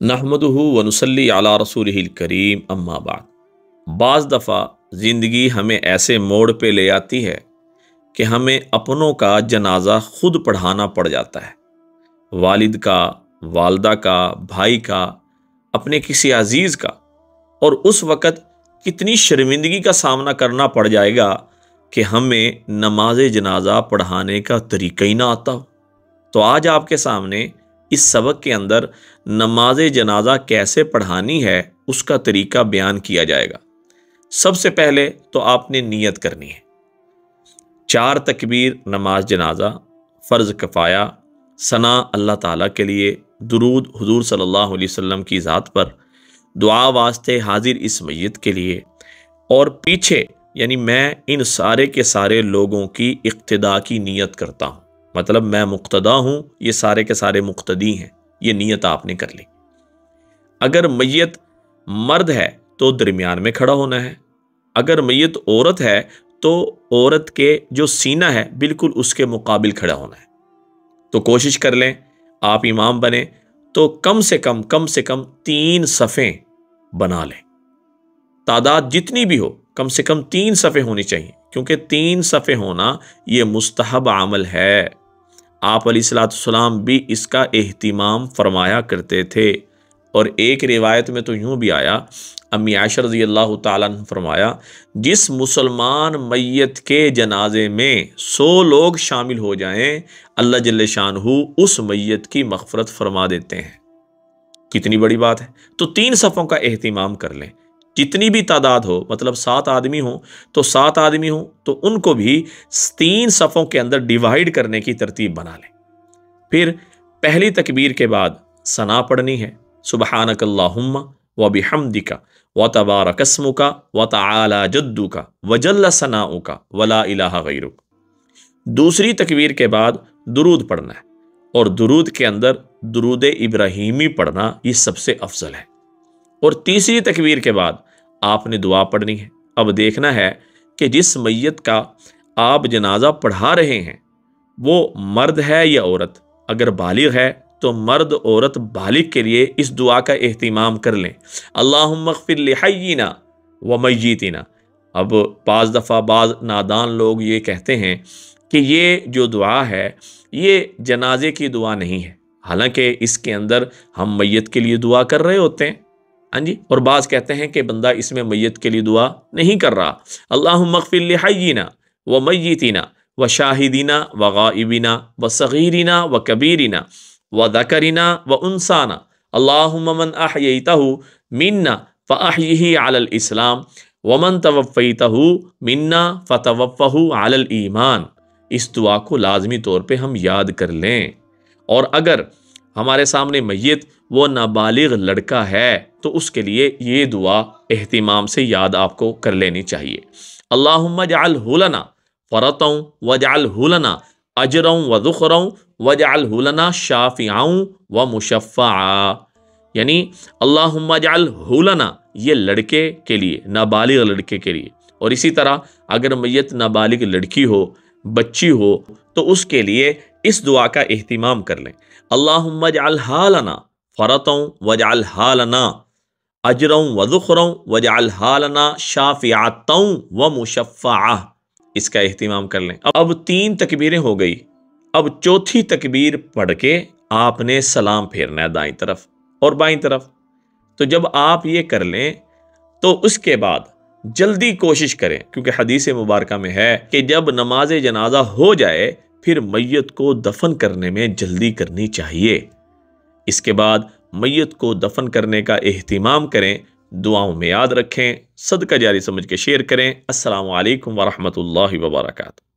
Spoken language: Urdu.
نحمدہ ونصلی علی رسولہ الکریم اما بعد۔ بعض دفعہ زندگی ہمیں ایسے موڑ پہ لے آتی ہے کہ ہمیں اپنوں کا جنازہ خود پڑھانا پڑ جاتا ہے، والد کا، والدہ کا، بھائی کا، اپنے کسی عزیز کا، اور اس وقت کتنی شرمندگی کا سامنا کرنا پڑ جائے گا کہ ہمیں نماز جنازہ پڑھانے کا طریقہ ہی نہ آتا ہو۔ تو آج آپ کے سامنے اس سبق کے اندر نماز جنازہ کیسے پڑھانی ہے اس کا طریقہ بیان کیا جائے گا۔ سب سے پہلے تو آپ نے نیت کرنی ہے۔ 4 تکبیر نماز جنازہ، فرض کفایہ، ثنا اللہ تعالیٰ کے لیے، درود حضور صلی اللہ علیہ وسلم کی ذات پر، دعا واسطے حاضر اس میت کے لیے، اور پیچھے یعنی میں ان سارے کے سارے لوگوں کی اقتداء کی نیت کرتا ہوں، مطلب میں مقتدا ہوں، یہ سارے کے سارے مقتدی ہیں، یہ نیت آپ نے کر لی۔ اگر میت مرد ہے تو درمیان میں کھڑا ہونا ہے، اگر میت عورت ہے تو عورت کے جو سینہ ہے بالکل اس کے مقابل کھڑا ہونا ہے۔ تو کوشش کر لیں آپ امام بنیں تو کم سے کم 3 صفیں بنا لیں، تعداد جتنی بھی ہو کم سے کم 3 صفیں ہونی چاہیے، کیونکہ 3 صفیں ہونا یہ مستحب عمل ہے۔ آپ علیہ السلام بھی اس کا اہتمام فرمایا کرتے تھے، اور ایک روایت میں تو یوں بھی آیا، امی عائشہ رضی اللہ تعالیٰ عنہ فرمایا، جس مسلمان میت کے جنازے میں 100 لوگ شامل ہو جائیں اللہ جل شانہ اس میت کی مغفرت فرما دیتے ہیں۔ کتنی بڑی بات ہے۔ تو 3 صفوں کا اہتمام کر لیں، جتنی بھی تعداد ہو، مطلب 7 آدمی ہوں تو 7 آدمی ہوں تو ان کو بھی 3 صفوں کے اندر ڈیوائیڈ کرنے کی ترتیب بنا لیں۔ پھر پہلی تکبیر کے بعد ثنا پڑھنی ہے، سبحانک اللہم وبحمدک وتبارک اسمک وتعالی جدک وجل ثناؤک ولا الہ غیرک۔ دوسری تکبیر کے بعد درود پڑھنا ہے، اور درود کے اندر درود ابراہیمی پڑھنا یہ سب سے افضل ہے۔ اور تیسری تکبیر کے بعد آپ نے دعا پڑھنی ہے۔ اب دیکھنا ہے کہ جس میت کا آپ جنازہ پڑھا رہے ہیں وہ مرد ہے یا عورت۔ اگر بالغ ہے تو مرد عورت بالغ کے لیے اس دعا کا اہتمام کر لیں، اللہم اغفر لحینا ومیتنا۔ اب بعض دفعہ بعض نادان لوگ یہ کہتے ہیں کہ یہ جو دعا ہے یہ جنازے کی دعا نہیں ہے، حالانکہ اس کے اندر ہم میت کے لیے دعا کر رہے ہوتے ہیں، ہاں جی۔ اور بعض کہتے ہیں کہ بندہ اس میں میت کے لیے دعا نہیں کر رہا۔ اللہم اغفر لحینا ومیتنا وشاہدنا وغائبنا وصغیرنا وکبیرنا وذکرنا وانثانا، اللہم من احییتہ منا فاحیہ علی الاسلام ومن توفیتہ منا فتوفہ علی الایمان۔ اس دعا کو لازمی طور پہ ہم یاد کر لیں، اور اگر ہمارے سامنے میت وہ نابالغ لڑکا ہے تو اس کے لیے یہ دعا اہتمام سے یاد آپ کو کر لینی چاہیے۔ اللہم اجعلہ لنا فرطا واجعلہ لنا اجرا وذخرا واجعلہ لنا شافعا ومشفعا، یعنی اللہم اجعلہ لنا یہ لڑکے کے لیے، نابالغ لڑکے کے لیے، اور اسی طرح اگر میت نابالغ لڑکی ہو، بچی ہو، تو اس کے لیے اس دعا کا اہتمام کر لیں، اللہم اجعلہا لنا فرطا واجعلہا لنا اجرا وذخرا واجعلہا لنا شافعتا ومشفعا۔ اس کا اہتمام کر لیں۔ اب 3 تکبیریں ہو گئی، اب 4تھی تکبیر پڑھ کے آپ نے سلام پھیرنا ہے دائیں طرف اور بائیں طرف۔ تو جب آپ یہ کر لیں تو اس کے بعد جلدی کوشش کریں، کیونکہ حدیث مبارکہ میں ہے کہ جب نماز جنازہ ہو جائے پھر میت کو دفن کرنے میں جلدی کرنی چاہیے۔ اس کے بعد میت کو دفن کرنے کا اہتمام کریں، دعاؤں میں یاد رکھیں، صدقہ جاری سمجھ کے شیئر کریں۔ السلام علیکم ورحمۃ اللہ وبرکاتہ۔